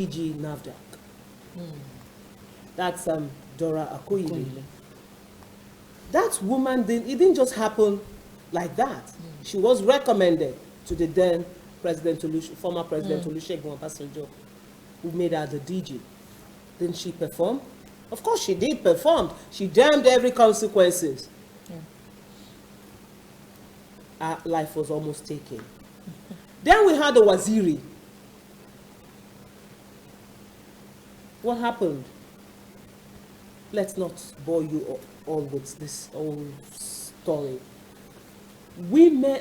DG NAFDAC. That's Dora Akoyile. That woman, it didn't just happen like that. She was recommended to the then former President Olusegun Obasanjo, who made her the DG. Didn't she perform? Of course she did perform. She damned every consequences. Her life was almost taken. Then we had the Waziri. What happened? Let's not bore you all with this whole story.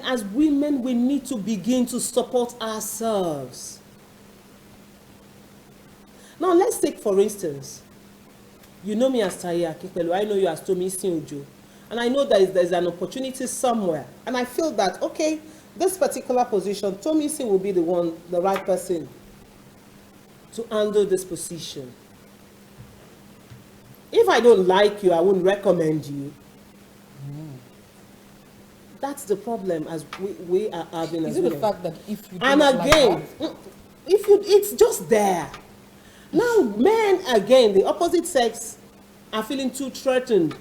As women, we need to begin to support ourselves. Now, let's take, for instance, you know me as Taye Akinpelu, I know you as Tomisin, and I know that there's an opportunity somewhere, and I feel that, okay, this particular position, Tomisin will be the right person to handle this position. If I don't like you, I wouldn't recommend you. That's the problem as we are having as women. Is it the fact that if you and again, it's just there. Now, men, again, the opposite sex are feeling too threatened.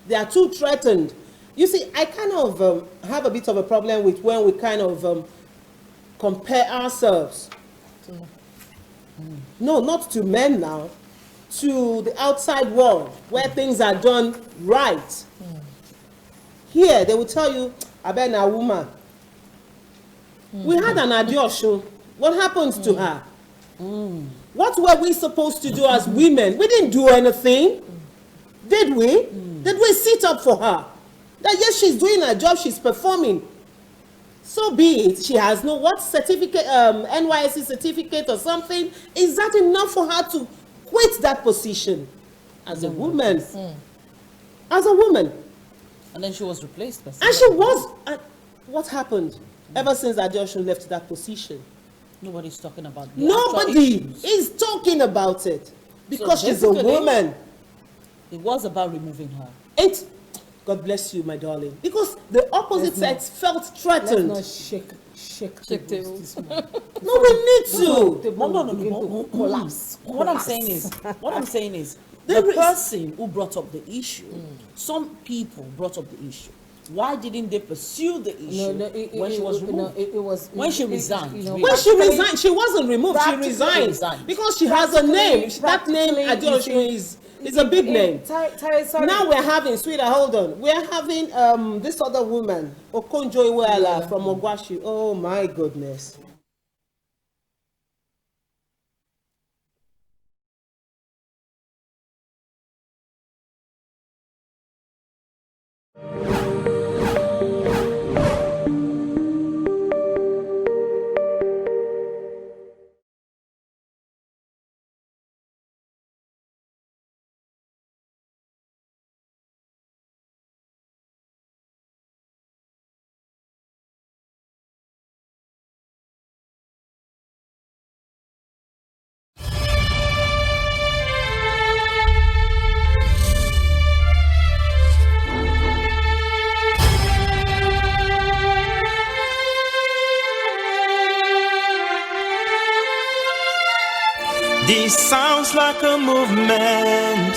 They are too threatened. You see, I kind of have a bit of a problem with when we kind of compare ourselves. No, not to men now, to the outside world where things are done right. Here, they will tell you about a woman. We had an Iduh. What happened to her? What were we supposed to do as women? We didn't do anything. Did we? Did we sit up for her? That yes, she's doing her job, she's performing. So be it. She has no what certificate, NYSC certificate or something. Is that enough for her to quit that position as a woman? As a woman. And then she was replaced by and she was. What happened? Ever since Iduh left that position, nobody's talking about it. Nobody is talking about it because she's a woman. It was about removing her. God bless you, my darling. Because the opposite sex felt threatened. Let's not shake tables. No, we need to. No. Collapse. What I'm saying is, the person who brought up the issue, some people brought up the issue. Why didn't they pursue the issue when she was removed? When she resigned. When she resigned, she wasn't removed. She resigned because she has a name. That name, Iduh, is a big name. Now we're having, sweetheart, hold on. We're having this other woman, Okonjo Iweala from Ogwashi. Oh my goodness. This sounds like a movement.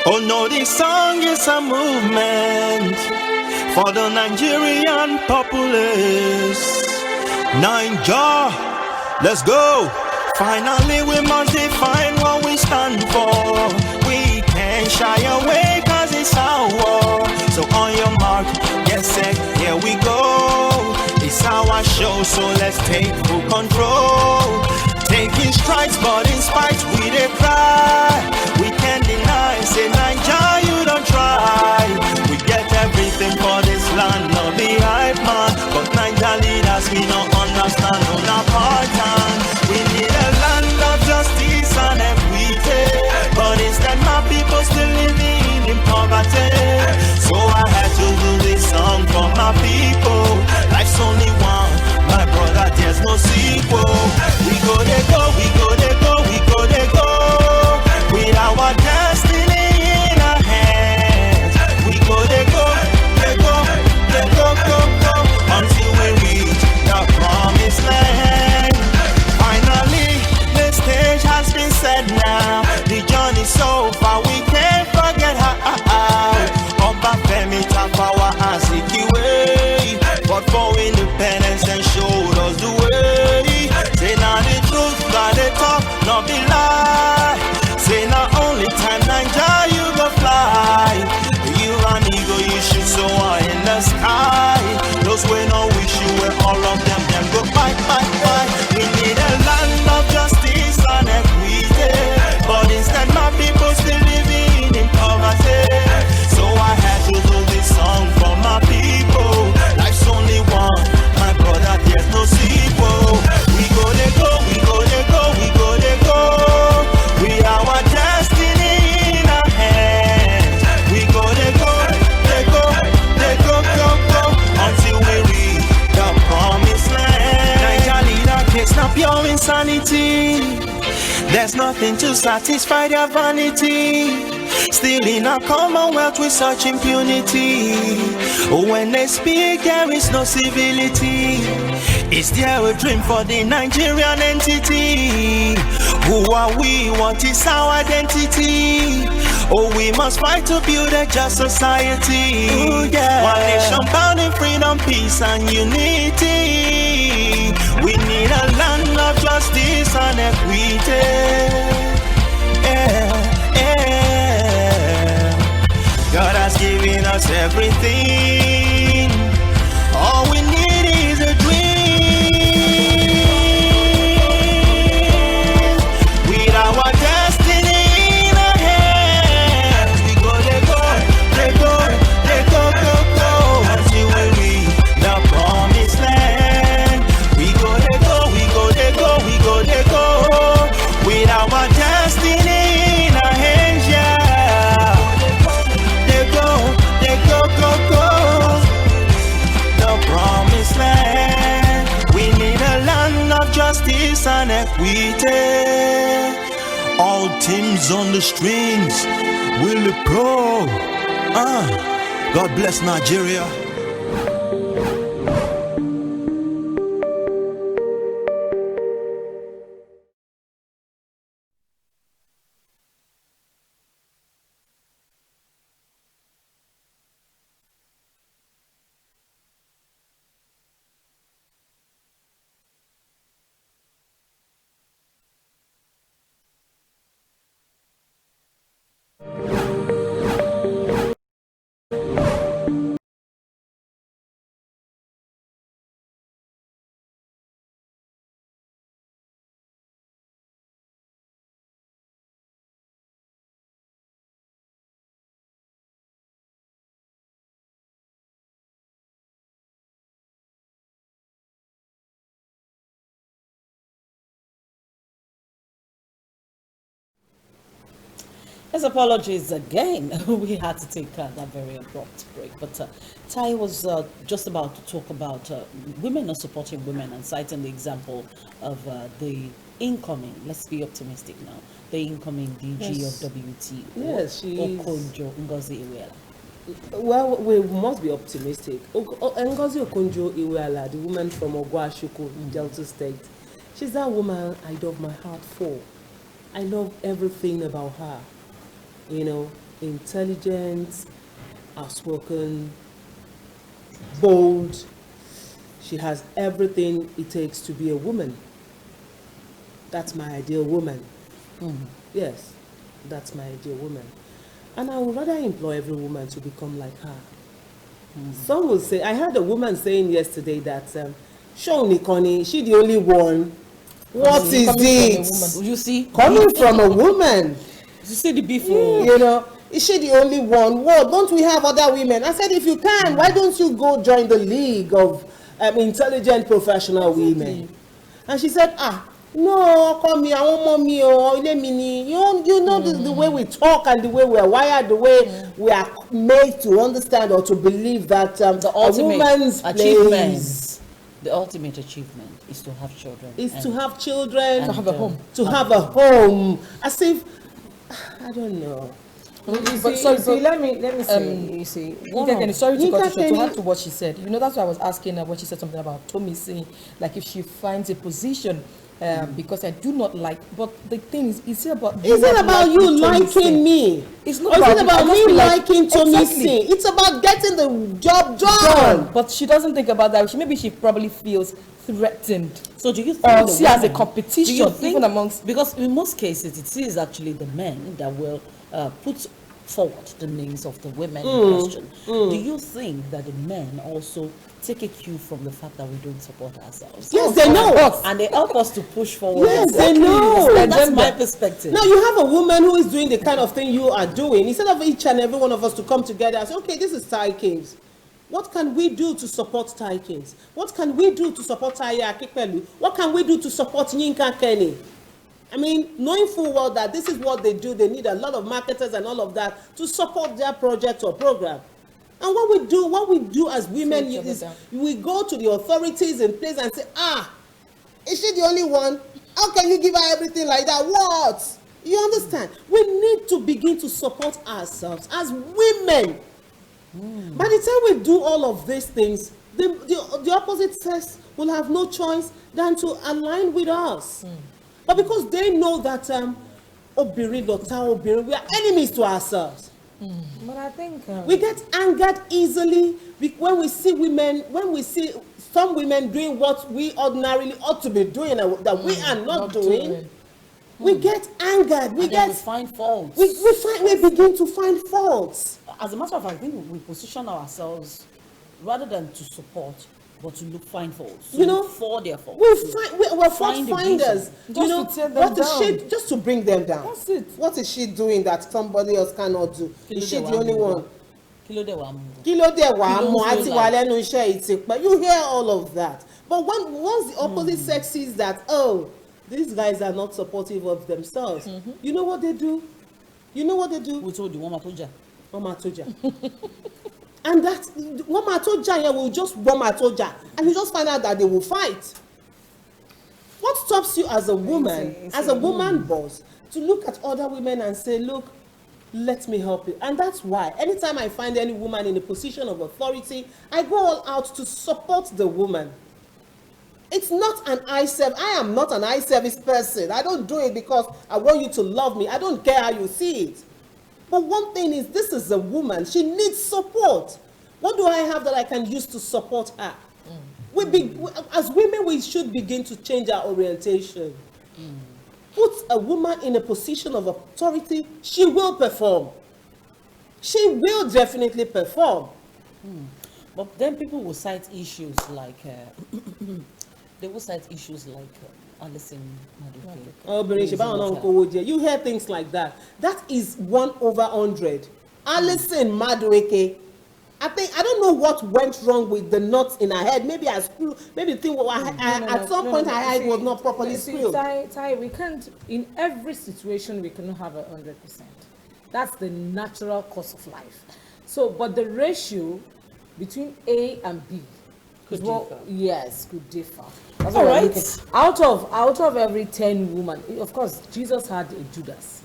Oh no, this song is a movement for the Nigerian populace. Naija, let's go. Finally we must define what we stand for. We can't shy away cause it's our war. So on your mark, get set, here we go. It's our show, so let's take full control. Taking strides, but in spite we dey cry. We can't deny, say Naija, you don't try. We get everything for this land, not the hype man. But Naija leaders, we don't understand on our part time. We need a land of justice and equity, but instead my people still living in poverty. So I had to do this song for my people. Life's only one, my brother, there's no sequel. We go not be lie. Say not only time Nigeria you go fly. You an eagle, you should soar in the sky. Those way no wish you were all of them go bye, bye, bye. We need a land of justice and equity, but instead my people still living in poverty. So I had to do this song for my people. Life's only one, my brother, there's no sequel. We go, they go, we go, they go, we go, they go. We are our destiny in our hands. We go, they go, they go, they go, go, go, until we reach the promised land. Niger leader case not pure insanity. There's nothing to satisfy their vanity. Still in a commonwealth with such impunity. When they speak, there is no civility. Is there a dream for the Nigerian entity? Who are we? What is our identity? Oh, we must fight to build a just society. Ooh, yeah. One nation bound in freedom, peace, and unity. We need a land of justice and equity. Yeah, yeah. God has given us everything. All we need is a dream. With our destiny in our hands, we go, they go, they go, they go, go, go, until we reach the promised land. We go, they go, we go, they go, we go, they go. With our destiny in our hands, yeah. They go, go, go, go. The promised land. We need a land of justice and equity. All teams on the strings will be pro. God bless Nigeria. His apologies again. We had to take that very abrupt break. But Tai was just about to talk about women not supporting women and citing the example of the incoming, let's be optimistic now, the incoming DG of WT. Yes, she is. Okonjo Ngozi Iweala. Well, we must be optimistic. Ngozi Okonjo-Iweala, the woman from Ogwashuku in Delta State, she's that woman I love my heart for. I love everything about her. You know, intelligent, outspoken, bold. She has everything it takes to be a woman. That's my ideal woman. Yes, that's my ideal woman. And I would rather employ every woman to become like her. Some will say, I heard a woman saying yesterday that, Yinkakenny, she the only one. What is it? You see? Coming from a woman. You see the beef? You know, is she the only one? What? Don't we have other women? I said, if you can, why don't you go join the league of intelligent professional women? And she said, no, come here, I want mommy, you know the way we talk and the way we are wired, the way we are made to understand or to believe that the woman's achievement, the ultimate achievement is to have children. To have children, to have a home. To have a home. As if, I don't know. But sorry, let me say, you see, Yinkakenny, sorry to cut you short, to add to what she said. You know, that's why I was asking her when she said something about Tomisin, like if she finds a position because I do not like. But the thing is it about? Is it about you liking me? It's not or about, is it about me liking Tomisin? Exactly. It's about getting the job done. But she doesn't think about that. Maybe she probably feels threatened. So do you think or see as a competition even amongst? Because in most cases it is actually the men that will put forward the names of the women in question. Do you think that the men also take a cue from the fact that we don't support ourselves? Yes, they know. And they help us to push forward. Yes, they know. That's my perspective. Now you have a woman who is doing the kind of thing you are doing. Instead of each and every one of us to come together and say, okay, this is Thai Kings. What can we do to support Thai Kings? What can we do to support Taya Akipelu? What can we do to support Yinkakenny? I mean, knowing full well that this is what they do, they need a lot of marketers and all of that to support their project or program. And what we do as women is we go to the authorities in place and say, is she the only one? How can you give her everything like that? What? You understand? We need to begin to support ourselves as women. By the time we do all of these things, the opposite sex will have no choice than to align with us. But because they know that we are enemies to ourselves. But I think we get angered easily when we see some women doing what we ordinarily ought to be doing that we are not doing. We get angered. We find faults. We begin to find faults. As a matter of fact, I think we position ourselves rather than to support, but to find faults. For their faults. We're fault finders. Just to bring them down. That's it. What is she doing that somebody else cannot do? Is she the only one? You hear all of that. But once the opposite sex sees that, these guys are not supportive of themselves, you know what they do? We told you, Mama Toja. And that Mama Toja will just Mama Toja, and you just find out that they will fight. What stops you as a woman, boss, to look at other women and say, look, let me help you? And that's why anytime I find any woman in a position of authority, I go all out to support the woman. It's not an eye service. I am not an eye service person. I don't do it because I want you to love me. I don't care how you see it. But one thing is, this is a woman. She needs support. What do I have that I can use to support her? As women, we should begin to change our orientation. Put a woman in a position of authority, she will perform. She will definitely perform. But then people will cite issues like Alison Madueke. You hear things like that. That is 1/100. Alison Madueke. I don't know what went wrong with the knots in her head. Maybe at some point her head was not properly screwed. Tai, we can't, in every situation we cannot have 100%. That's the natural course of life. So, but the ratio between A and B could differ. That's all right. Out of every 10 women, of course, Jesus had a Judas.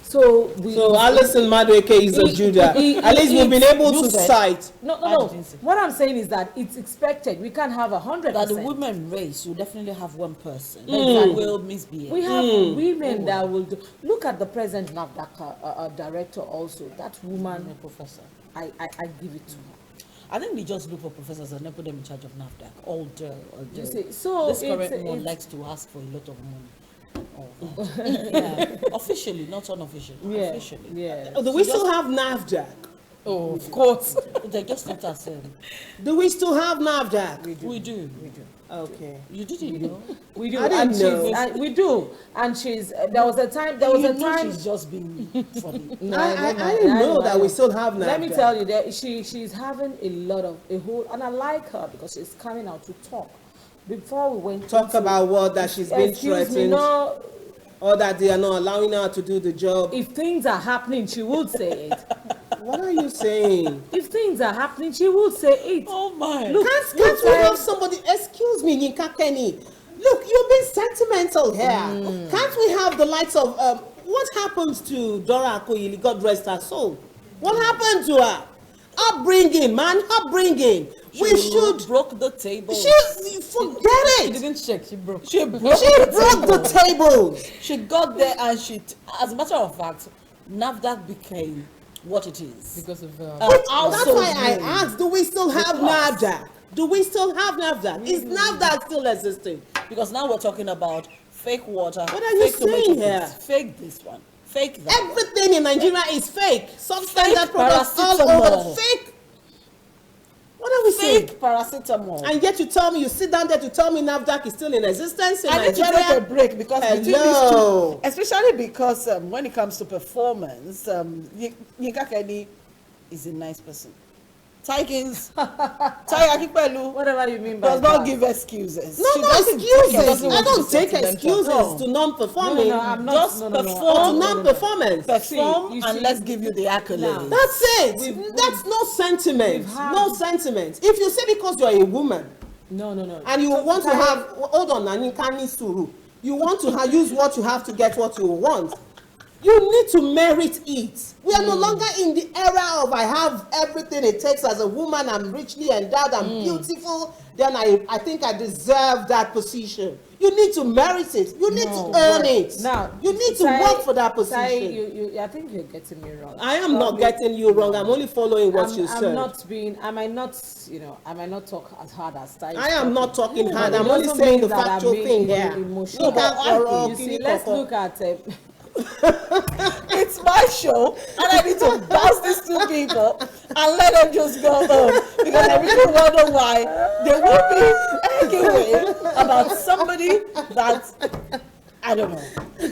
So Alison Madueke is a Judas. At least we've been able to cite. No. What I'm saying is that it's expected. We can't have 100%. That the women race, you definitely have one person that will misbehave. We have women that will do. Look at the present NAFDAC director also. That woman, a professor. I give it to her. I think they just look for professors and then put them in charge of NAFDAC all day. You see, so this current one likes to ask for a lot of money. Officially, not unofficially. Officially. Yeah. Do we still have NAFDAC? Oh, of course. They just not as Do we still have NAFDAC? We do. Okay. You didn't know? We do. I didn't know. We do. And she's. There was a time. She's just being funny. I didn't know that we still have NAFDAC. Let me tell you that she's having and I like her because she's coming out to talk. Before we went about what that she's been threatened, or that they are not allowing her to do the job. If things are happening, she would say it. What are you saying? If things are happening, she would say it. Oh my! Look, can't we have somebody? Excuse me, Yinkakenny. Look, you've been sentimental here. Can't we have the likes of what happened to Dora Akoyili? God rest her soul. What happened to her? Upbringing, man, upbringing. We should broke the table. Forget She it. didn't check, she broke. She broke She broke the tables. She got there and as a matter of fact, NAFDAC became what it is. Because of That's Also why I name. asked, do we still have Because- NAFDAC? Do we still have NAFDAC? Is NAFDAC still existing? Because now we're talking about fake water. What are you fake tomato saying paste, here? Fake this one. Fake that. Everything in Nigeria is fake. Substandard Fake products all over. paracetamol. Fake. What are we saying? Fake paracetamol. And yet you sit down there to tell me NAFDAC is still in existence in I need to Nigeria? take a break because between these Hello. two, especially because when it comes to performance, Yinkakenny is a nice person. Tykins, whatever you mean by does not that. give excuses. No, She no doesn't take excuses. anything I don't to take sentimental. excuses No. to non-performing. No, I'm not. Just no, no, no. perform. To non-performance. Perform See, you and see- let's give you the accolades. That's it. That's no sentiment. we've had- No sentiment. If you say because you're a woman No. and you want to have, hold on, Yinkakenny Suru, you want to use what you have to get what you want. You need to merit it. We are no longer in the era of I have everything it takes as a woman. I'm richly endowed. I'm beautiful. Then I think I deserve that position. You need to merit it. You need to earn it. Now, you need to Tai- work for that Tai, position. I think you're getting me wrong. I am not getting you wrong. I'm only following what you said. I might not talk as hard as Tai. I am not talking hard. It I'm only doesn't saying mean the that I'm factual being thing here. emotional. You can't You see, let's look at It's my show, and I need to bounce these two people and let them just go home because I really wonder why they will be arguing about somebody that I don't know.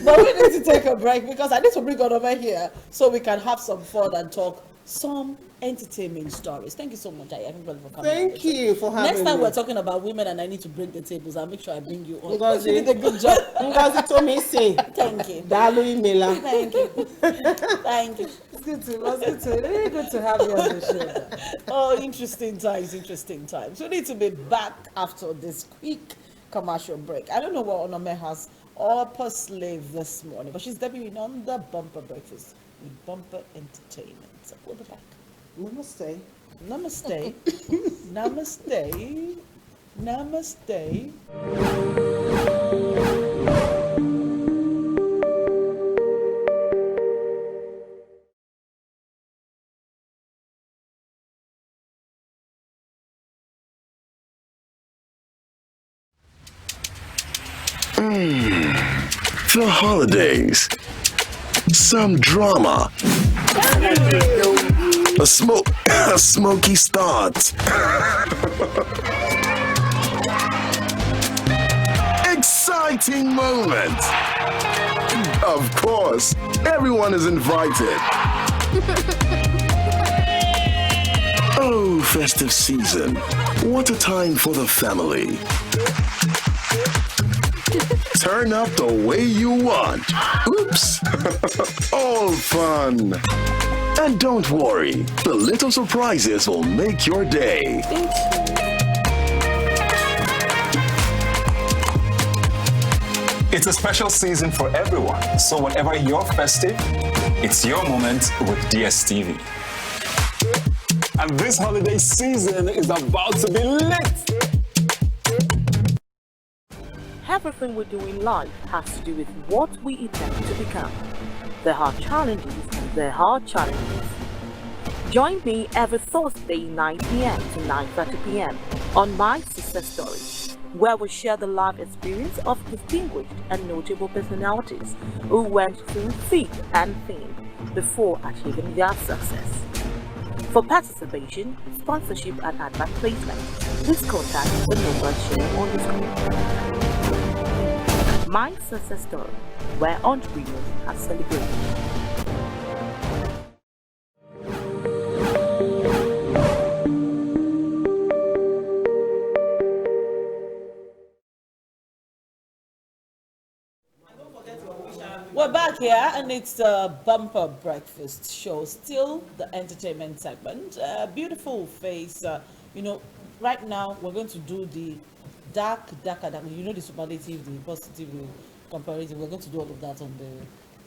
But we need to take a break because I need to bring Onome here so we can have some fun and talk some entertainment stories. Thank you so much, everybody, for coming. Thank you for having Next time me. we're talking about women and I need to bring the tables, I'll make sure I bring you on. Ngozi. You did a good job. Ngozi Tomisin. Thank you. Dalu Imela. Thank you. Thank you. really good to have you on the show. Oh, interesting times, interesting times. We need to be back after this quick commercial break. I don't know what Onome has up her sleeve this morning, but she's debuting on the Bumper Breakfast with Bumper Entertainment. So we'll be back. Namaste. Namaste. Namaste. Namaste. The holidays. Some drama. A smoky start. Exciting moment. Of course, everyone is invited. Oh, festive season. What a time for the family. Turn up the way you want. Oops. All fun. And don't worry, the little surprises will make your day. It's a special season for everyone, so whenever you're festive, it's your moment with DSTV. And this holiday season is about to be lit! Everything we do in life has to do with what we intend to become. There are challenges and there are challenges. Join me every Thursday 9 p.m. to 9:30 p.m. on My Success Story, where we share the life experience of distinguished and notable personalities who went through thick and thin before achieving their success. For participation, sponsorship and advert placement, please contact the number shown on the screen. My Success Story, where entrepreneurs are celebrated. We're back here, and it's the Bumper Breakfast show, still the entertainment segment. Beautiful face. Right now we're going to do the darker. The superlative, the positive, the comparative. We're going to do all of that on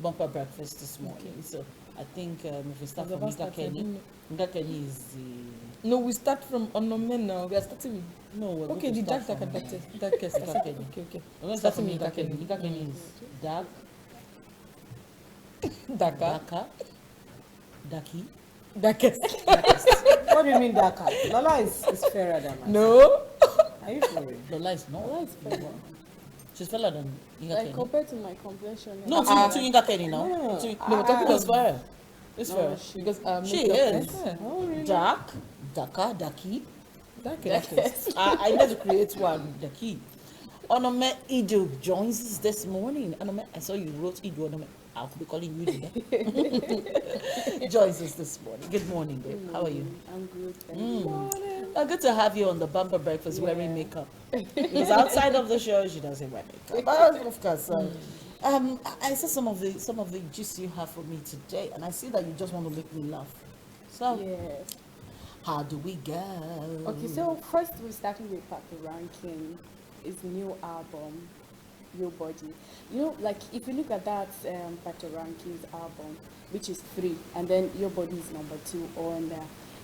bumper breakfast this morning. So I think if we start from Yinkakenny is the... No, we start from Onome now. We are starting with... No, we're Okay, the dark from Yinkakenny. Okay. We're going to start from Yinkakenny. Yinkakenny is dark, Daka. Daki. Darkest. What do you mean Daka? Lola is fairer than myself. No. Are you for real? Lola is not. Lola is fairer. She's fairer than Like Yinkakenny. compared to my complexion. No, to Yinkakenny now. No. To- No, we're talking because about fairer. It's fairer. because She is. Oh, really? Dark, Daka, Daki. Darkest. I need to create one, Daki. Onome Iduh joins us this morning. Onome, I saw you wrote Iduh. Onome, I'll be calling you today. Joins us this morning. Good morning, babe. How are you? I'm good. Thank you. Good to have you on the bumper breakfast wearing makeup. Because outside of the show, she doesn't wear makeup. But of course, I saw some of the gist you have for me today, and I see that you just want to make me laugh. So, Yeah. how do we go? Okay, so first we're starting with Papa Rankin. His new album, Your Body. You know, like if you look at that Papa Rankin's album, which is 3, and then Your Body is number 2 on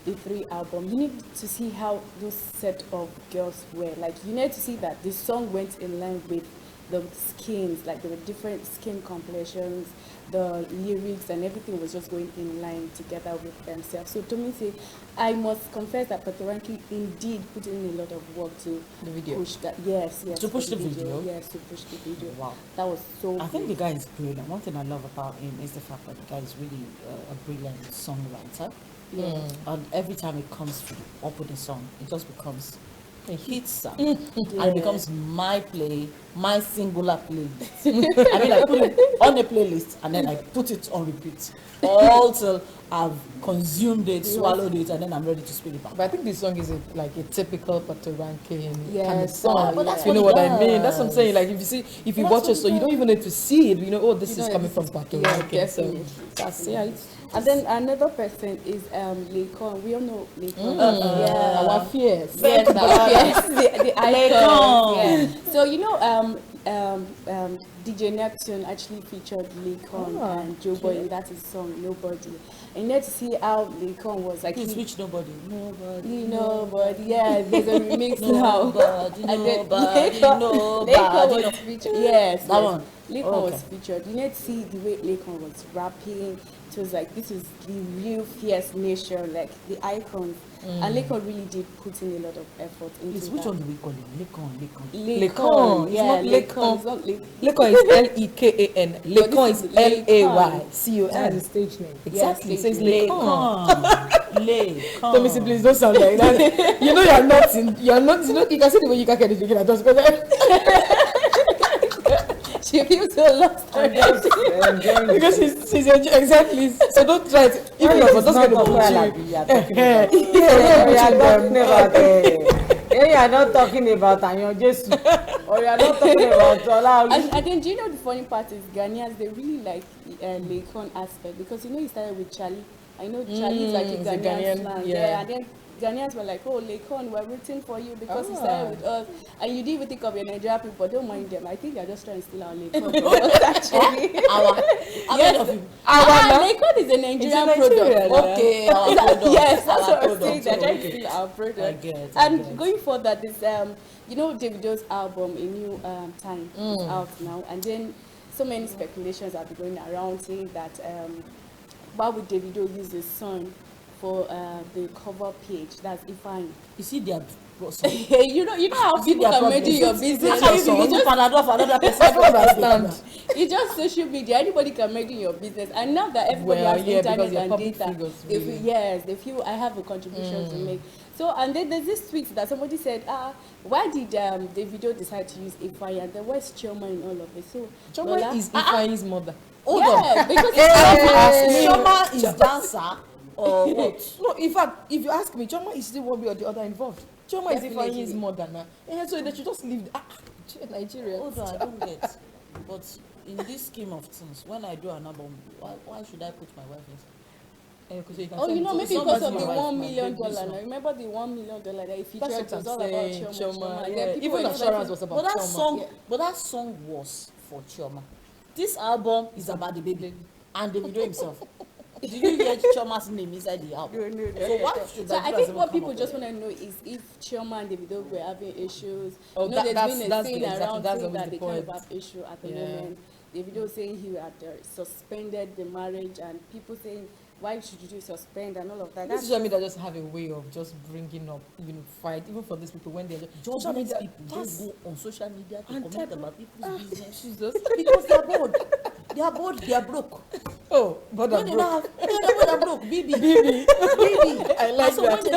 the 3 album, you need to see how those set of girls were. Like you need to see that the song went in line with the skins, like there were different skin complexions, the lyrics and everything was just going in line together with themselves. So Tomisin, I must confess that Patoranki indeed put in a lot of work to The video. push that. Yes, To push the video? Yes, to push the video. Wow. That was so I think the good. guy is brilliant. One thing I love about him is the fact that the guy is really a brilliant songwriter. Yeah. And every time it comes to up with a song, it just becomes a hit song. And it becomes my singular playlist. I mean, I put it on a playlist and then I put it on repeat. All till I've consumed it, swallowed it, and then I'm ready to spit it back. But I think this song is like a typical Patoranking kind of Yes. song. But that's You know what what he I mean? That's what I'm does. saying. Like if you watch it, so you don't even need to see it. You know, oh, this You is know, coming this from is- Patoranking. yeah, So definitely. that's yeah. And then another person is Lekon. We all know Lekon. Yeah. Our fears. Yes, the icon. Yeah. So you know, DJ Neptune actually featured Lekon and Joe Boy in that his song Nobody. And you need to see how Lekon was like. Please switch nobody. Nobody. Yeah, there's a remix now. Nobody, And then nobody, Lekon nobody. was featured. Yes, That one. Lekon Okay. was featured. You need to see the way Lekon was rapping. It was like this is the real fierce nation, like the icons. And Lekon really did put in a lot of effort into Please, which that. one do we call it? Lekon. Lekon. It's Yeah, not Lekon. Lekon. It's not Lekon is Lekan. Lekon is LAYCON. That's the stage name. Exactly. Yes, It says Lekon. Lekon. Lekon. Tomisin, please don't sound like that. You know you're not in. You're not. You know you can see the way you can get it together. Just go there. She feels so lost. Because she's exactly. So don't try to. Even if just get the You are not talking about Anyo Jesu, or you are not talking about Ololade. And then do you know the funny part is Ghanaians, they really like Lekon aspect because you know he started with Charlie. I know Charlie is like a it's a Ghanaian Ghanaian, slang. yeah. Yeah, and then Ghanaians were like, oh, Lekon, we're rooting for you because you started with us. And you didn't even think of your Nigerian people, but don't mind them. I think they're just trying to steal our Lekon from us, actually. Lekon is a Nigerian product. Okay, our product. Yes, that's Our what I'm saying. product. They're trying to Okay. steal our product. I get. And going further, this you know Davido's album A New Time is out now, and then so many speculations have been going around saying that why would Davido use his son for the cover page? That's Ifeanyi. You see, they are you know how people can measure your business. It's just social media. Anybody can measure your business, and now that everybody Well, has yeah, because internet they're and public data, figures, they really. feel, yes, they feel I have a contribution to make. So, and then there's this tweet that somebody said, why did Davido decide to use Ifeanyi? And then where's Chioma in all of it? So Chioma is Ifeanyi's mother. yeah, because Chioma is dancer or what? No, in fact, if you ask me, Chioma is still one way or the other involved. Chioma is Definitely. Ifeanyi's mother now. And so they should just leave Nigeria. Hold on, I don't get. But in this scheme of things, when I do an album, why should I put my wife in? Oh, you know, maybe It's not because of about the my wife, $1 my million. baby's Now, not. remember the $1 million that he featured? That's It what was I'm all saying. about Chioma. Chioma. And Yeah. then people Even were assurance expecting- was about But that Chioma. song, Yeah. but that song was for Chioma. This album is about the baby and the video himself. Did you hear Chioma's name inside the album? No. So what should So I Nigerians think even what come people up just with? want to know is if Chioma and Davido were having issues. Oh, There's been a that's thing exactly, around that's saying always that the they point. kind of have issue at the Yeah. moment. Davido saying he had suspended the marriage, and people saying, why should you suspend and all of that. This That's social media just have a way of just bringing up, fight, even for these people when they're Just social let media. people just go on social media to And comment type- about people's business Jesus. because they are bored. They are bored. They are broke. Oh, but When I'm they broke. when they're broke, BB. I like So that. when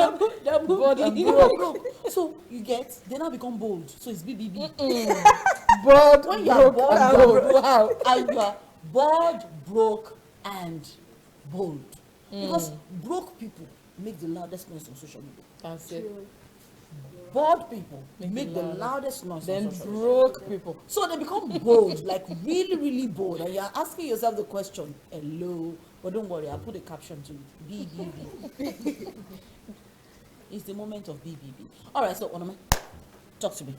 they're Bored and they are broke. So you get, they now become bold. So it's BBB. Bored, When you are broke, bored, and you are broke. broke. Wow. And you are bored, broke, and bold. Because broke people make the loudest noise on social media. That's it. Bored people Make make the the loudest noise Then on social media. broke people. So they become bold, like really, really bold. And you're asking yourself the question, hello, but don't worry, I'll put a caption to it. BBB. It's the moment of BBB. All right, so Onome, talk to me.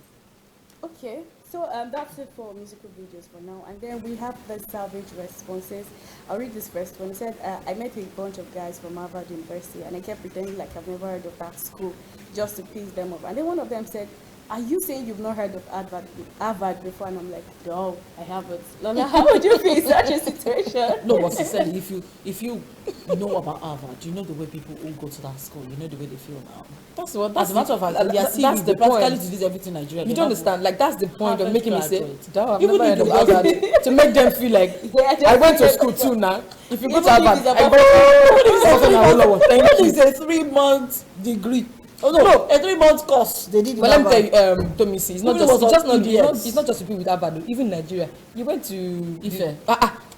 okay. So that's it for musical videos for now. And then we have the salvage responses. I'll read this first one. It said, I met a bunch of guys from Harvard University and I kept pretending like I've never heard of that school just to piss them off. And then one of them said, are you saying you've not heard of Harvard before? And I'm like, no, I haven't. Lola, how would you feel in such a situation? No, what she said, if you know about Harvard, you know the way people who go to that school, you know the way they feel now. That's what. As a matter of fact, that's the practically point. to this everything in Nigeria. You don't understand. Like that's the point of Harvard making me say, graduate. I've Even never heard if of they Harvard. To make them feel like I went to school too now. If you go to Even if Harvard, it's I about- go to Thank What you. is a 3-month degree? Oh no, a 3-month course they did in But let me Harvard. tell you, Tomisin, it's not Even just was it's just on not idiots. it's not just people with Harvard. Even Nigeria, you went to Ife.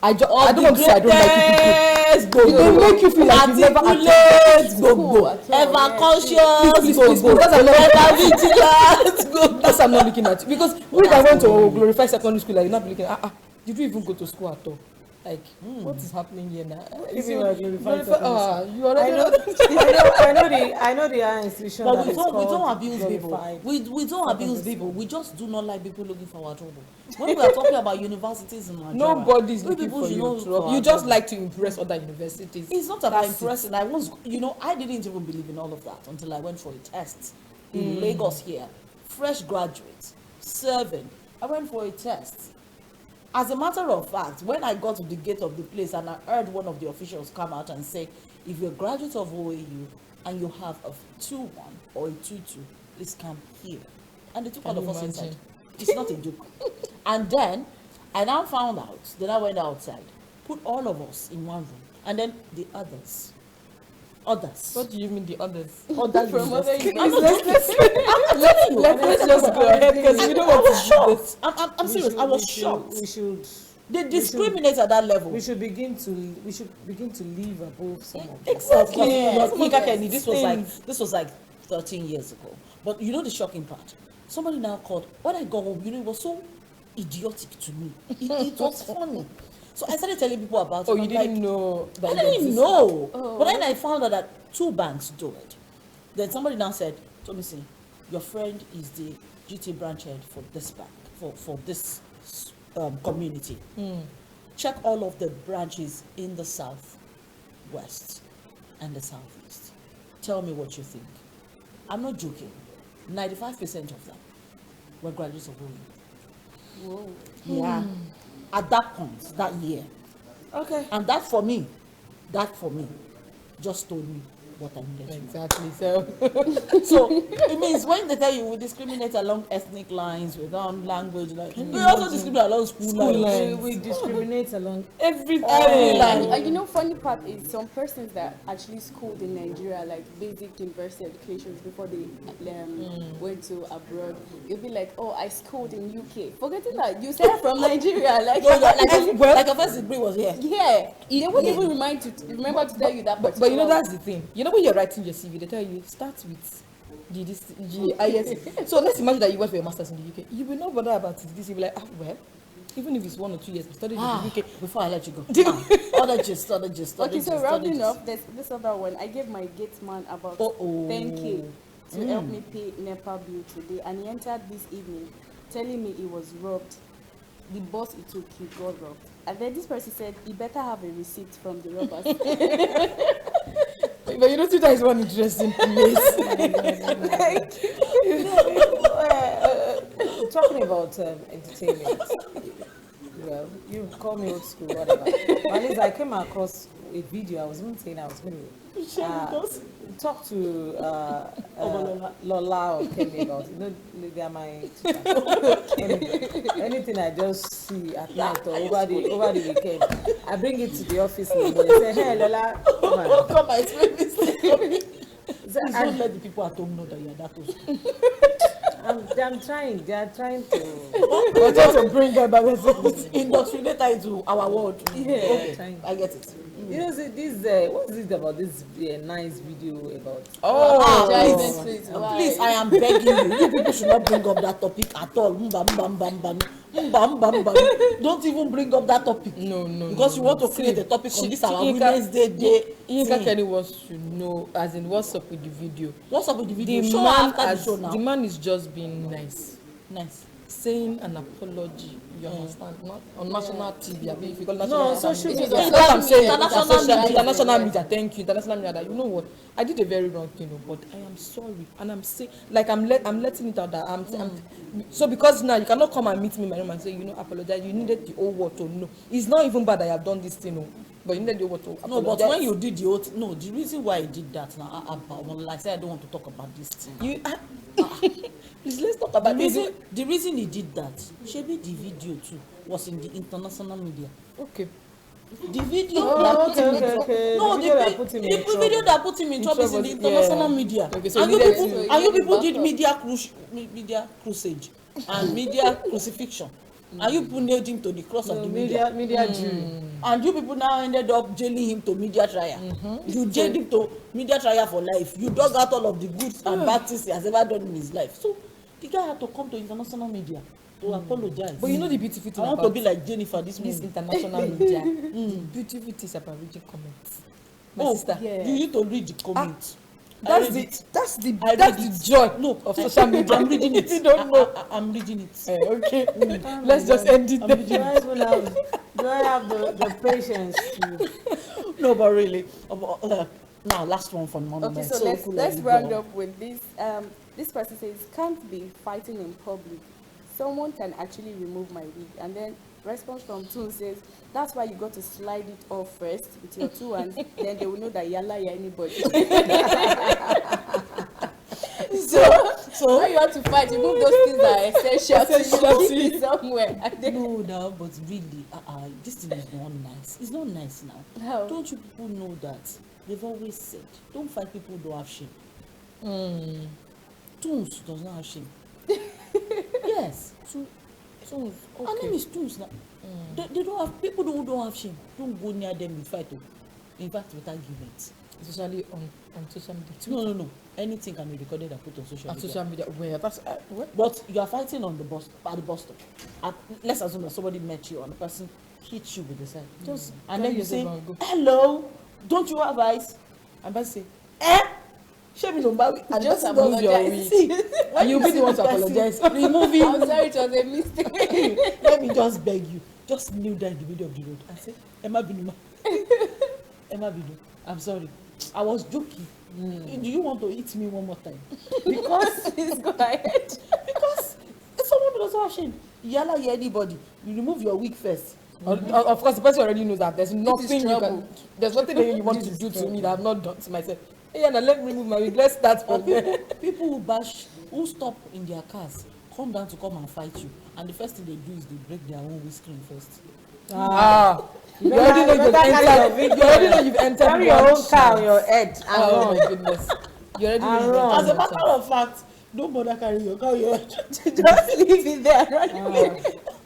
I don't want to say I don't like you people. They make you feel like you never articulate Cool go at all, ever yeah. conscious Please, go that's another ever vigilant go. That's what I'm not looking at. Because we that went to glorified secondary school, like you're not looking at did you even go to school at all? Like, what is happening here now? If you are glorified secondary You already know. I know the higher institution But that we is don't called abuse people. glorified. We don't abuse people. We just do not like people looking for our trouble. When we are talking about universities in Nigeria, Nobody's we looking people for should you. know for our You just trouble. like to impress other universities. It's not about That's it. impressing. I was, I didn't even believe in all of that until I went for a test in Lagos here. Fresh graduate, serving. I went for a test. As a matter of fact, when I got to the gate of the place and I heard one of the officials come out and say, if you're a graduate of OAU and you have a 2-1 or a 2-2, please come here. And they took all Can of you us imagine? inside. It's not a joke. And then I now found out, then I went outside, put all of us in one room, and then the others. What do you mean the others? Other From other universities. I'm not joking. I'm telling you. Let's just go ahead because we don't want to do this. I'm serious. I was shocked. We should They discriminate at that level. we should begin to live above some of them. Exactly. Yes, Yinkakenny, yes. this was like 13 years ago. But you know the shocking part? Somebody now called. When I got home, it was so idiotic to me. It was funny. So I started telling people about it. Oh, you I'm didn't like, know. I didn't know. But then I found out that 2 banks do it. Then somebody now said, Tomisin, your friend is the GT branch head for this bank, for this community. Check all of the branches in the south, west, and the southeast. Tell me what you think. I'm not joking. 95% of them were graduates of OAU. Whoa. Yeah. At that point, that year. Okay. And that for me just told me what I needed to know. Exactly. So So it means when they tell you we discriminate along ethnic lines, without language, like we also discriminate along school lines. We discriminate along everything. And you know, funny part is some persons that actually schooled in Nigeria, like basic university educations before they went to abroad, you'll be like, oh, I schooled in UK. Forgetting that you said from Nigeria, like, Like a first degree was here. yeah, they won't even remember to tell you that. But you know that's the thing. You know when you're writing your CV, they tell you start with GIS. So let's imagine that you went for your masters in the UK. You will not bother about this. You'll be like, well, even if it's 1 or 2 years, we studied in the UK. Before I let you go. Other gist. Okay, so rounding off, there's this other one. I gave my gate man about 10K to help me pay NEPA bill today, and he entered this evening telling me he was robbed the boss he took, he got robbed. And then this person said, he better have a receipt from the robbers. But you know, Twitter is one interesting place. Talking about entertainment. Well, you call me old school, whatever. But at least I came across a video. I was even saying I was going to talk to Lola or Kenny about, you know, they are my teacher. Anything I just see at night or over the weekend, I bring it to the office and they say, hey Lola, come and explain this thing. Don't let the people at home know that you're that old. I'm trying. They are trying to bring her back. Indoctrinate her into our world. Yeah, okay, I get it. You know, see, this what is it about this nice video about? Please, I am begging you. You people should not bring up that topic at all. Don't even bring up that topic. No. Because you want to create a topic on this our Women's Day. Yinkakenny wants to know, as in, what's up with the video? What's up with the video? The man is just being nice, saying an apology. You understand? Not on national TV. I mean, if you call national social media. What I'm saying, international media. Thank you, international media. That, you know what? I did a very wrong thing, but I am sorry, and I'm saying, like, I'm letting it out that I'm so, because now you cannot come and meet me in my room and say, you know, apologize. You needed the whole world to know. It's not even bad that I have done this thing, but you needed the whole world to apologize. No, but when you did the whole the reason why I did that now, I said I don't want to talk about this thing. Please, let's talk about the reason he did that. Maybe the video too was in the international media. Okay. The video the video that put him in trouble is in the international media. Okay, so and you people did media crusade and media crucifixion. And you people nailed him to the cross of the media jury. And you people now ended up jailing him to media trial. You jailed him to media trial for life. You dug out all of the good and bad things he has ever done in his life. So the guy had to come to international media to apologize. But you know the beautiful thing I want to be like Jennifer this international media. Beautiful thing is about reading comments. My sister. Yeah. You need to read the comments. That's the joy of social media. I'm reading it. You don't know. I'm reading it. Okay. Let's just end it. Do I have the patience to... No, but really. Now, last one from Onome. Okay, so let's round up with this. This person says, can't be fighting in public. Someone can actually remove my wig. And then response from Toon says, that's why you got to slide it off first with your two hands, then they will know that you're like anybody. So when you want to fight, you move those things that are essential to you somewhere. No, but really, this thing is not nice. It's not nice now. How? Don't you people know that? They've always said, don't fight people who don't have shame. Toons does not have shame. Yes. Toons. Okay. Her name is Toons now. They don't have people who don't have shame. Don't go near them in fight. In fact, without arguments. Especially on social media. No. Anything can be recorded and put on social media. Social media. Where? That's But you are fighting on the bus stop. Let's assume that somebody met you and the person hit you with the side. And then you say, hello, don't you have eyes? And then say, Shame no baby. And just move your wig. And you'll be the one to apologize. Remove it. I'm sorry, it was a mistake. Let me just beg you. Just kneel down in the middle of the road and say, Emma Binuma. Emma Binu, I'm sorry. I was joking. Do you want to hit me one more time? Because please go ahead. Because if someone doesn't have shame, yalla anybody, you remove your wig first. Of course, the person already knows that there's nothing there's nothing that you want to do to me that I've not done to myself. Hey, and let me remove my wig. Let's start from there. People who stop in their cars, come down to come and fight you, and the first thing they do is they break their own windscreen first. You already know you've entered. Carry your own car on your head. Oh my goodness. You already know. As a matter of fact, don't bother carrying your car on your head. Just leave it there. Run away.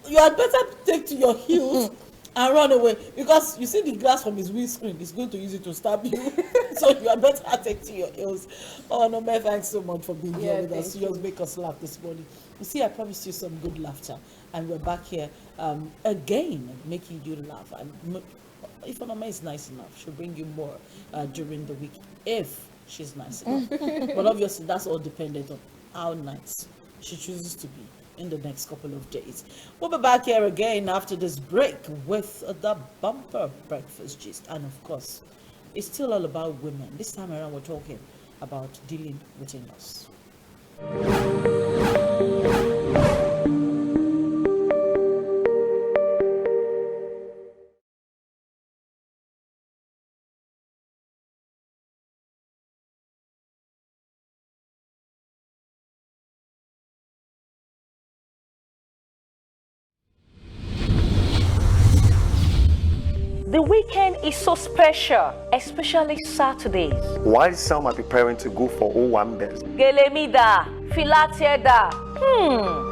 You had better take to your heels and run away, because you see the glass from his windscreen is going to use it to stab you. So you had better take to your heels. Oh no, man, thanks so much for being here with us. You just make us laugh this morning. You see, I promised you some good laughter, and we're back here again, making you laugh. And if Onome is nice enough, she'll bring you more during the week, if she's nice enough. But obviously, that's all dependent on how nice she chooses to be in the next couple of days. We'll be back here again after this break with the bumper breakfast gist. And of course, it's still all about women. This time around, we're talking about dealing with in-laws. The weekend is so special, especially Saturdays. While some are preparing to go for Owambes, Gelemida, Filatieda.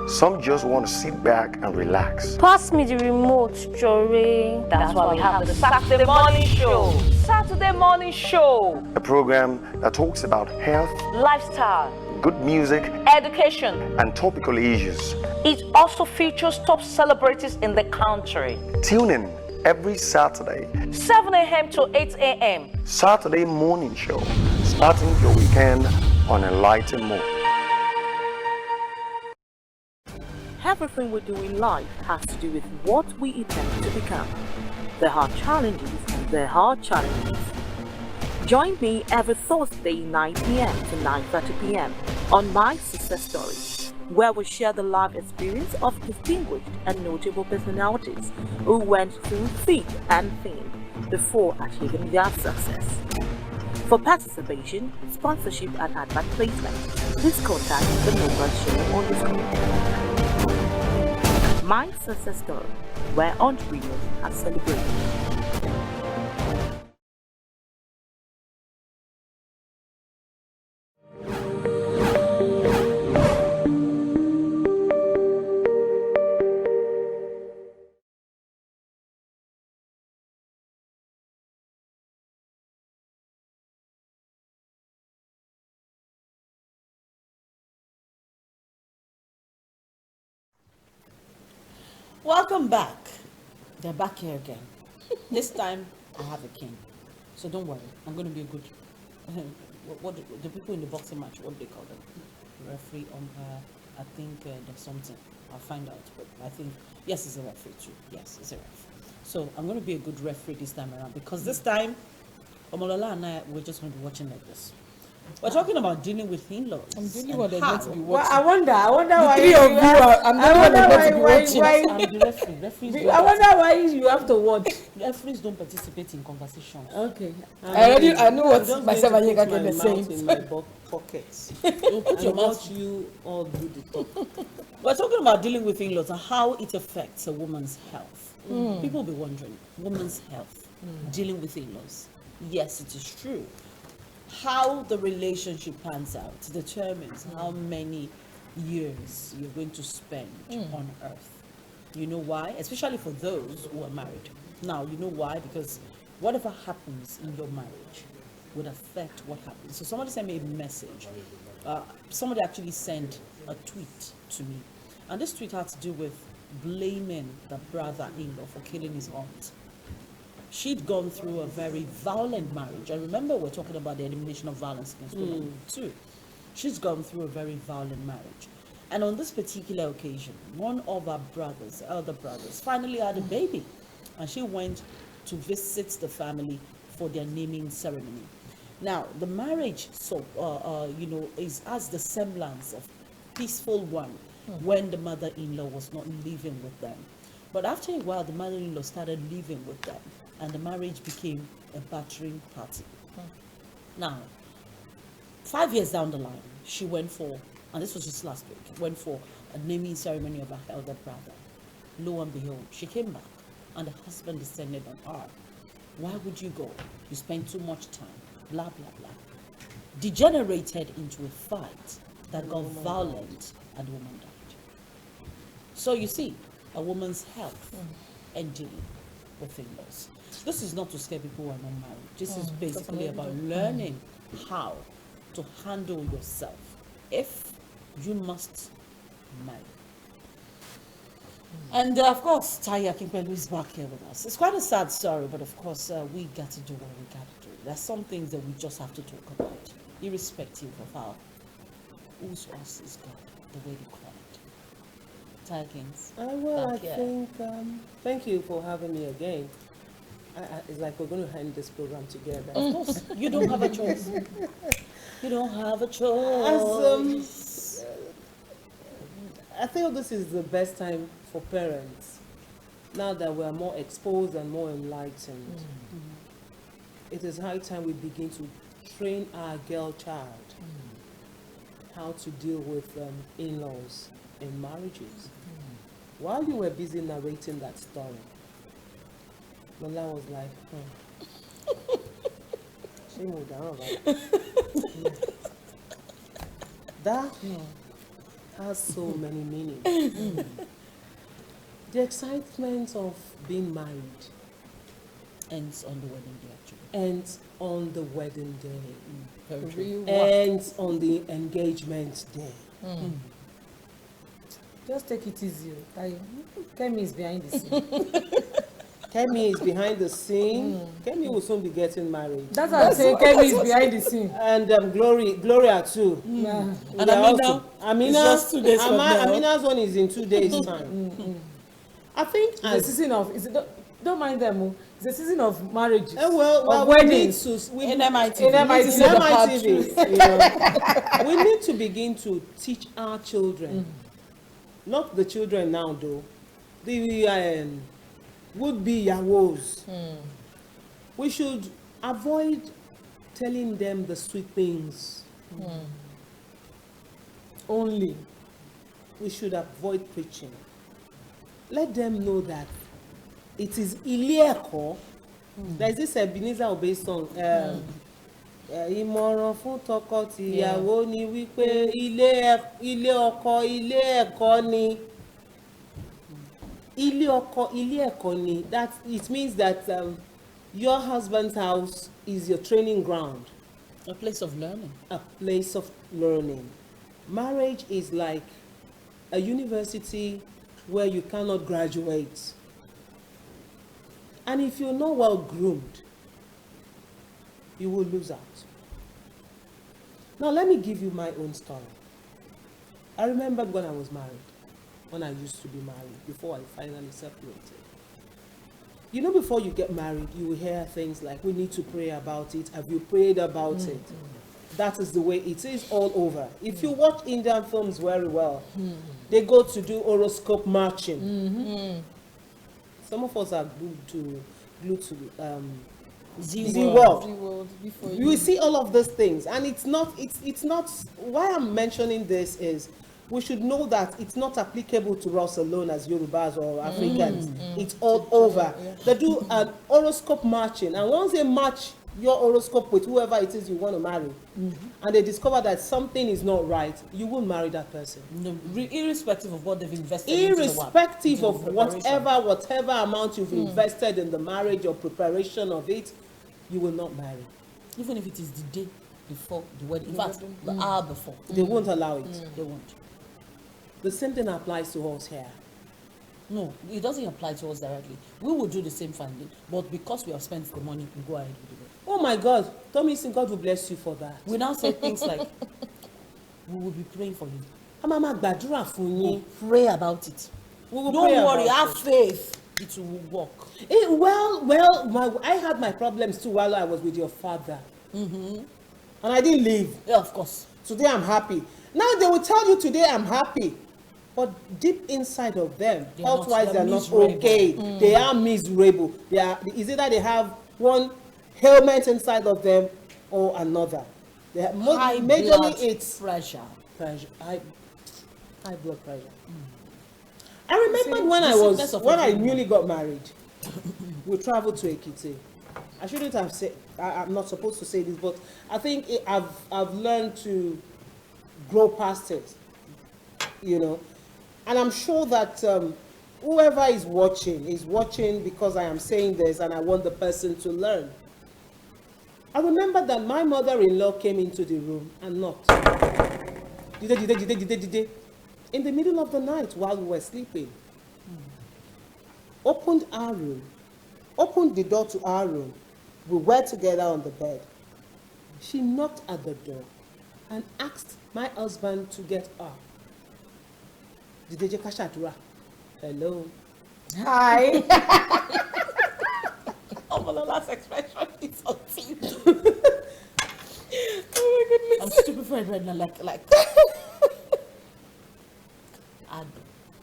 some just want to sit back and relax. Pass me the remote, Jory. That's why we have the Saturday morning show. Saturday morning show. A program that talks about health, Lifestyle, good music, education. and topical issues. It also features top celebrities in the country. Tune in every Saturday, 7 a.m. to 8 a.m. Saturday morning show, starting your weekend on a lighter mood. Everything we do in life has to do with what we intend to become. There are challenges and there are challenges. Join me every Thursday 9 p.m. to 9:30 p.m. on My Success Story, where we share the life experience of distinguished and notable personalities who went through thick and thin before achieving their success. For participation, sponsorship and advert placement, please contact the numbers shown on the screen. My Success Story, where entrepreneurs are celebrated. Welcome back. They're back here again. This time, I have a king. So don't worry. I'm going to be a good... what the people in the boxing match, what do they call them? Referee, umpire, I think there's something. I'll find out. But I think, yes, it's a referee too. Yes, it's a referee. So I'm going to be a good referee this time around, because this time, Omolola and I, we're just going to be watching like this. We're talking about dealing with in-laws. I'm dealing with how. to be watching. Well, I wonder why Three of you are, I'm the one that's to be watching. I'm the referee. Referees I wonder why you have to watch. Referees don't participate in conversations. Okay. I know what I'm myself and just Yinkakenny going are to saying. put my mouth in my pockets. Don't put your And mouth. watch you all do the talk. We're talking about dealing with in-laws and how it affects a woman's health. People will be wondering, woman's health, dealing with in-laws. Yes, it is true. How the relationship pans out determines how many years you're going to spend on earth. You know why? Especially for those who are married. Now, you know why? Because whatever happens in your marriage would affect what happens. So somebody sent me a message. Somebody actually sent a tweet to me. And this tweet had to do with blaming the brother-in-law for killing his aunt. She'd gone through a very violent marriage. I remember we're talking about the elimination of violence against women too. She's gone through a very violent marriage. And on this particular occasion, one of her brothers, elder brothers, finally had a baby. And she went to visit the family for their naming ceremony. Now, the marriage, has the semblance of peaceful one when the mother-in-law was not living with them. But after a while, the mother-in-law started living with them, and the marriage became a battering party. Now, 5 years down the line, she went for, and this was just last week, went for a naming ceremony of her elder brother. Lo and behold, she came back, and the husband descended on her. Why would you go? You spend too much time, blah, blah, blah. Degenerated into a fight that got violent, and the woman died. So you see, a woman's health and dealing with in-laws. This is not to scare people who are not married. This is basically about learning how to handle yourself if you must marry. And of course, Taya Kimpelu is back here with us. It's quite a sad story, but of course, we got to do what we got to do. There's some things that we just have to talk about, irrespective of how whose us is God, the way they call it. Tigins. Well, I Backyard. think, thank you for having me again. It's like we're going to end this program together. Of course, you don't have a choice. You don't have a As, choice. I feel this is the best time for parents. Now that we're more exposed and more enlightened, it is high time we begin to train our girl child how to deal with in-laws in marriages. While you were busy narrating that story, Lola was like, she moved down, right? That has so many meanings. The excitement of being married Ends on the wedding day, actually. ends on the wedding day, Very true. ends on the engagement day. Just take it easy. Kemi is behind the scene. Kemi is behind the scene. Kemi will soon be getting married. That's what I'm saying. Kemi is behind the scene. And Gloria too. Yeah. They And are Amina, also- it's just 2 days from now. Amina's one is in 2 days' time. I think It's a season of. Don't mind them. Oh. It's a season of marriages. well, of we need weddings. to In MIT. In MIT. in MITV, you know, we need to begin to teach our children, not the children now though, the would-be yawos. We should avoid telling them the sweet things. Only. We should avoid preaching. Let them know that it is Ilé-ẹ̀kọ́. There's this Ebenezer Obey song. Ìmọ̀ràn fún tọkọ-tìyàwó ni wípé ilé ọkọ ilé ẹ̀kọ́ ni. Ilé ọkọ ilé ẹ̀kọ́ ni. That it means that your husband's house is your training ground. A place of learning. A place of learning. Marriage is like a university where you cannot graduate. And if you're not well groomed, you will lose out. Now let me give you my own story. I remembered when I was married, when I used to be married, before I finally separated. You know, before you get married, you will hear things like, we need to pray about it. Have you prayed about it? That is the way it is all over. If you watch Indian films very well, they go to do horoscope matching. Some of us are glued to Z World. You will see all of these things, and it's not. Why I'm mentioning this is we should know that it's not applicable to us alone as Yorubas or Africans. It's all over. They do an horoscope matching, and once they match your horoscope with whoever it is you want to marry, and they discover that something is not right, you will marry that person. No, irrespective of what they've invested Irrespective into of whatever amount you've invested in the marriage or preparation of it, you will not marry. Even if it is the day before the wedding, in fact, the hour before. They won't allow it. They won't. The same thing applies to us here. No, it doesn't apply to us directly. We will do the same family, but because we have spent the money, we go ahead with it. Oh my God, Tomisin, God will bless you for that. We now say things like, we will be praying for you. Mama gbàdúrà fún yín. Pray about it. We will Don't pray worry, about have faith. It will work. I had my problems too while I was with your father. And I didn't leave. Yeah, of course. Today I'm happy. Now they will tell you today I'm happy. But deep inside of them, health-wise, they're not okay. They are miserable. Is it that they have one ailment inside of them or another? They have High majorly blood it's pressure. high blood pressure. I remember when I newly got married, we traveled to Ekiti. I shouldn't have said, I'm not supposed to say this, but I think I've learned to grow past it, you know. And I'm sure that whoever is watching because I am saying this and I want the person to learn. I remember that my mother-in-law came into the room and knocked. In the middle of the night while we were sleeping. Opened our room. Opened the door to our room. We were together on the bed. She knocked at the door and asked my husband to get up. Dideje Kashadura. Hello. Hi. Omolola's expression is on TV. Oh my goodness. I'm stupid right now, like.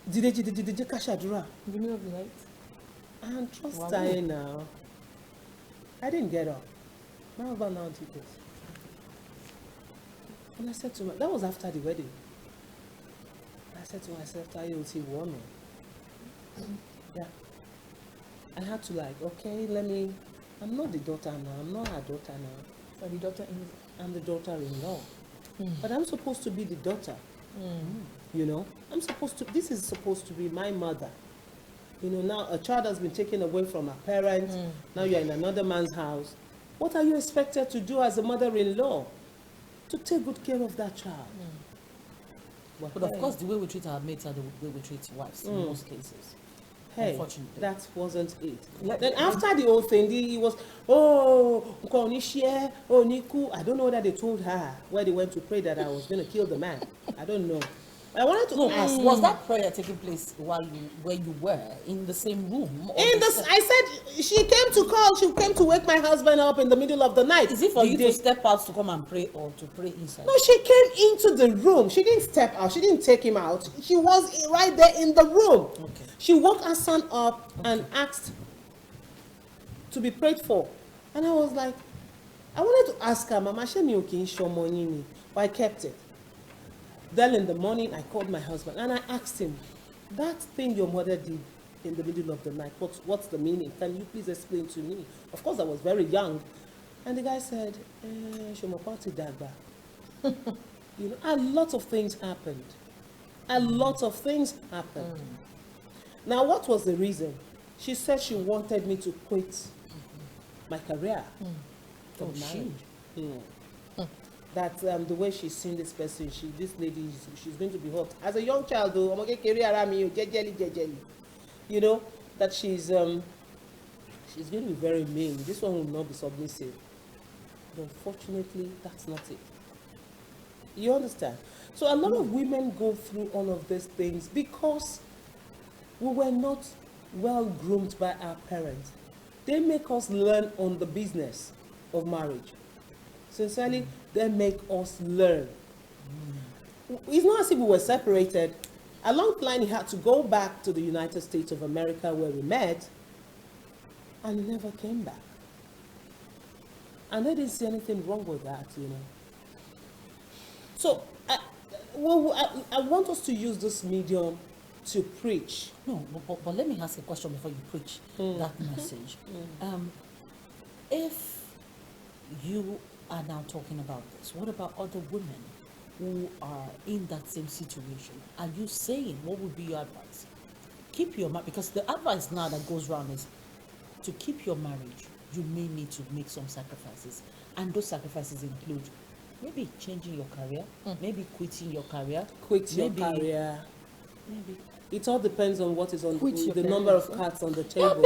Dideje Kashadura. In the middle of the night. And trust I now. I didn't get up. My husband now did this. And I said to that was after the wedding. I said to myself, Tayo, woman. Yeah. I had to okay, I'm not the daughter now. I'm not her daughter now. But the daughter-in-law. I'm the daughter-in-law. But I'm supposed to be the daughter. You know, this is supposed to be my mother. You know, now a child has been taken away from her parents. Now you're in another man's house. What are you expected to do as a mother-in-law? To take good care of that child. But of course, the way we treat our mates are the way we treat wives in most cases. Hey, unfortunately. that wasn't it. Then after the whole thing, he was, oh, Niku. I don't know whether they told her where they went to pray that I was going to kill the man. I don't know. I wanted to ask. Was that prayer taking place where you were in the same room? I said she came to call. She came to wake my husband up in the middle of the night. Is it for you to step out to come and pray or to pray inside? No, she came into the room. She didn't step out. She didn't take him out. She was right there in the room. Okay. She woke her son up and asked to be prayed for. And I was like, I wanted to ask her, Mama, but I kept it. Then in the morning, I called my husband and I asked him, that thing your mother did in the middle of the night, what's the meaning? Can you please explain to me? Of course, I was very young. And the guy said, Dagba. You know, a lot of things happened. Now, what was the reason? She said she wanted me to quit my career. Oh, That the way she's seen this person, this lady, she's going to be hot. As a young child, though, I'm going to carry around me, jejeli. You know, that she's going to be very mean. This one will not be submissive. But unfortunately, that's not it. You understand? So a lot of women go through all of these things because we were not well groomed by our parents. They make us learn on the business of marriage. Sincerely, they make us learn. It's not as if we were separated. Along the line, he had to go back to the United States of America where we met, and he never came back. And they didn't see anything wrong with that, you know. So, I want us to use this medium to preach. No, but let me ask a question before you preach that message. If you are now talking about this, what about other women who are in that same situation? Are you saying, what would be your advice? Keep your marriage, because the advice now that goes around is to keep your marriage, you may need to make some sacrifices. And those sacrifices include maybe changing your career, maybe quitting your career. Maybe. It all depends on what is on the number of cards on the table.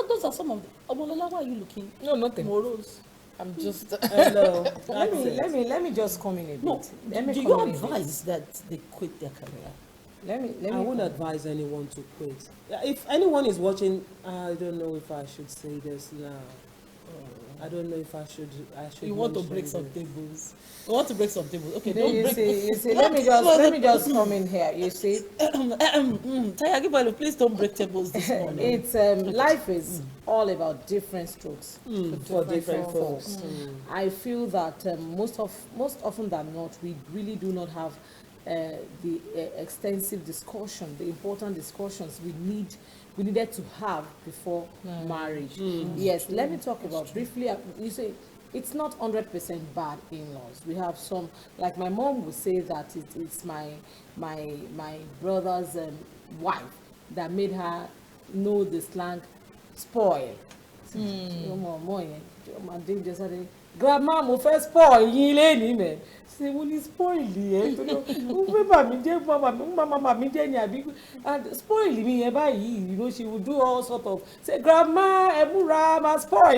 Those are some of the... Omolola, why are you looking? No, nothing. Morose. I'm just... Hello. let me just come in a bit. No, do you advise that they quit their career? I wouldn't advise anyone to quit. If anyone is watching, I don't know if I should say this now. I don't know if I should. You want to break some tables. You want to break some tables. Okay, you see, let me just come in here. You see, please don't break tables this morning. It's life is all about different strokes for different folks. I feel that most often than not, we really do not have the extensive discussion, the important discussions we needed to have before marriage. Yes, let me talk about briefly. You say it's not 100% bad in-laws. We have some, like my mom would say that it's my brother's wife that made her know the slang spoil. Grandma, mo first spoil yin leni me. Say when is spoil ye and spoil me you know, she would do all sort of say grandma emura ma spoil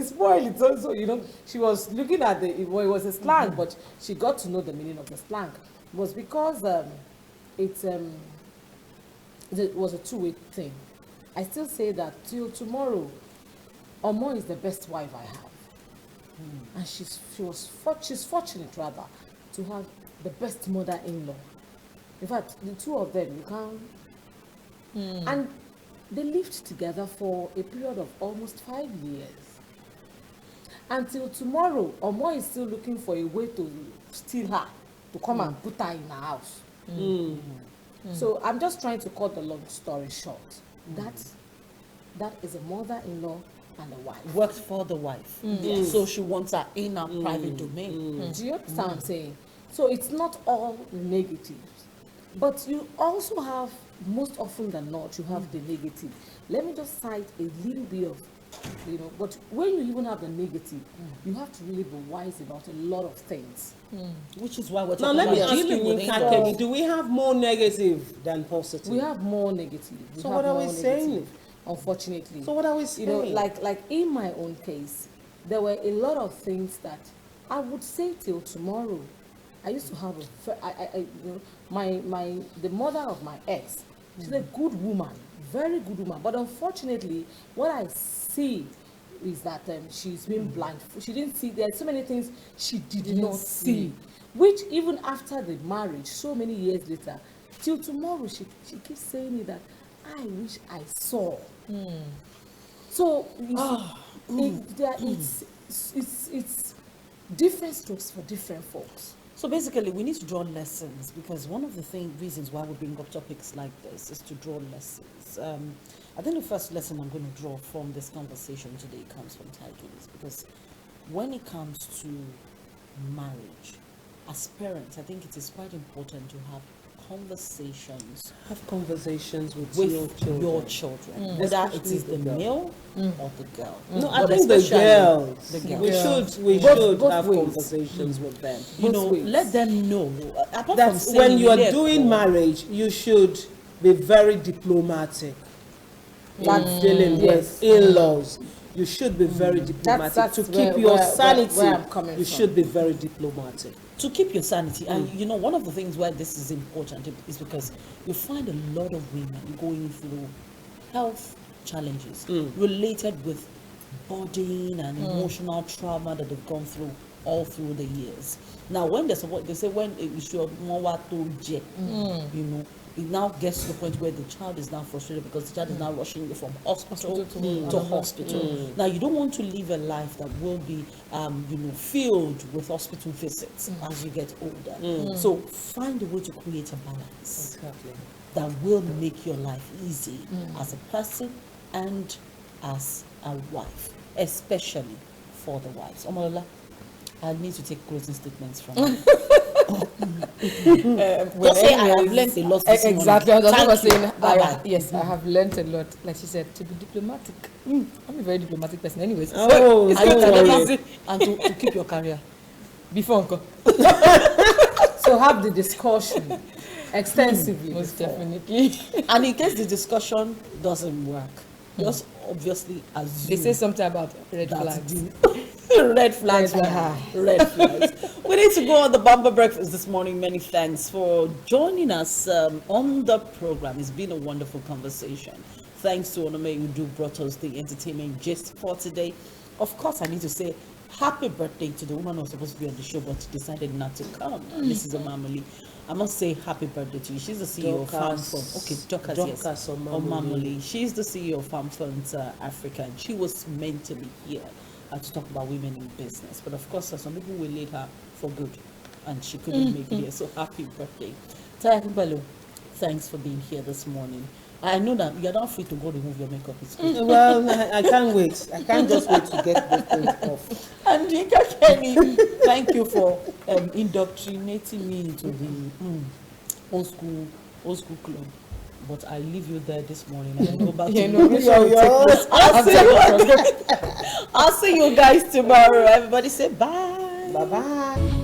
spoil it also, you know. She was looking at it was a slang, but she got to know the meaning of the slang. It was because it was a two-way thing. I still say that till tomorrow, Omo is the best wife I have. And she's fortunate rather to have the best mother-in-law. In fact, the two of them, you can't. And they lived together for a period of almost 5 years. Until tomorrow, Omo is still looking for a way to steal her, to come and put her in her house. So I'm just trying to cut the long story short. That is a mother-in-law and a wife. Works for the wife. So she wants her in her private domain. Do you understand what I'm saying? So it's not all negative. But you also have, most often than not, you have the negative. Let me just cite a little bit of, but when you even have the negative, you have to really be wise about a lot of things. Which is why we're Now talking let me about ask you, dealing with Yinkakenny, do we have more negative than positive? We have more negative. So what are we saying? Unfortunately. So what are we saying? Like in my own case, there were a lot of things that I would say till tomorrow. I used to have the mother of my ex. She's a good woman, very good woman. But unfortunately, what I see is that she's been blind. She didn't see. There are so many things she did not see, which even after the marriage, so many years later, till tomorrow, she keeps saying me that I wish I saw. So it's different strokes for different folks. So basically, we need to draw lessons, because one of the reasons why we bring up topics like this is to draw lessons. I think the first lesson I'm going to draw from this conversation today comes from titles, because when it comes to marriage, as parents, I think it is quite important to have conversations. Have conversations with your children. Whether it is the male or the girl. No, I think the girls. We should have conversations with them. Let them know. That when you are doing marriage, you should be very diplomatic. Like dealing with in-laws. You should be very diplomatic. To keep your sanity, you should be very diplomatic. To keep your sanity. And one of the things why this is important is because you find a lot of women going through health challenges related with body and emotional trauma that they've gone through all through the years. Now, when they say when you should it now gets to the point where the child is now frustrated because the child is now rushing you from hospital to hospital. Now, you don't want to live a life that will be, filled with hospital visits as you get older. So find a way to create a balance that will make your life easy as a person and as a wife, especially for the wives. Omolola, I need to take closing statements from you. Just say I have learned a lot this morning. Exactly. I was saying, yes, I have learned a lot. Like she said, to be diplomatic. I'm a very diplomatic person, anyways. And to keep your career. Before uncle. So have the discussion extensively. Most definitely. And in case the discussion doesn't work, just obviously assume. They say something about red flags. Red flags. Red flags. We need to go on the bumper breakfast this morning. Many thanks for joining us on the program. It's been a wonderful conversation. Thanks to Onome Iduh brought us the entertainment gist for today. Of course, I need to say happy birthday to the woman who was supposed to be on the show but decided not to come. Mrs. Omamoli. I must say happy birthday to you. She's the CEO of Farm Fund. Okay, Dorcas Omamoli. She's the CEO of Farm Fund Africa, and she was meant to be here to talk about women in business. But of course, some people will lead her for good, and she couldn't make it here. So happy birthday. Taya Kumbalo, thanks for being here this morning. I know that you're not free to go remove your makeup. It's good. Well, I can't wait. I can't just wait to get the thing off. And Yinkakenny, thank you for indoctrinating me into the old school club. But I leave you there this morning. I go back to I'll see you guys tomorrow. Everybody say bye. Bye-bye.